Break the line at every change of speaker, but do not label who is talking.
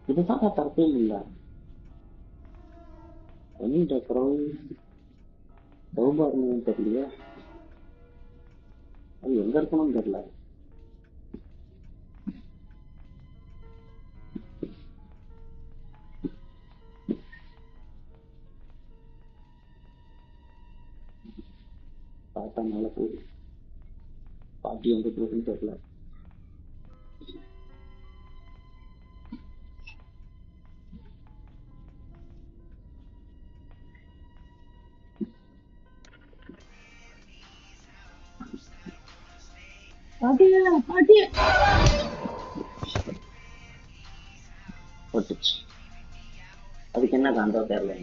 இதுதான் தப்பே இல்ல. பண்ணிட்ட அப்புறம் சௌபார்னு தெரியலையா, அது எங்க இருக்கணும்னு தெரியல. பார்த்தா மேல போகுது, பாட்டி எங்க போகுதுன்னு தெரியல. போட்டுச்சு. அதுக்கு என்ன காந்தோ தெரியல.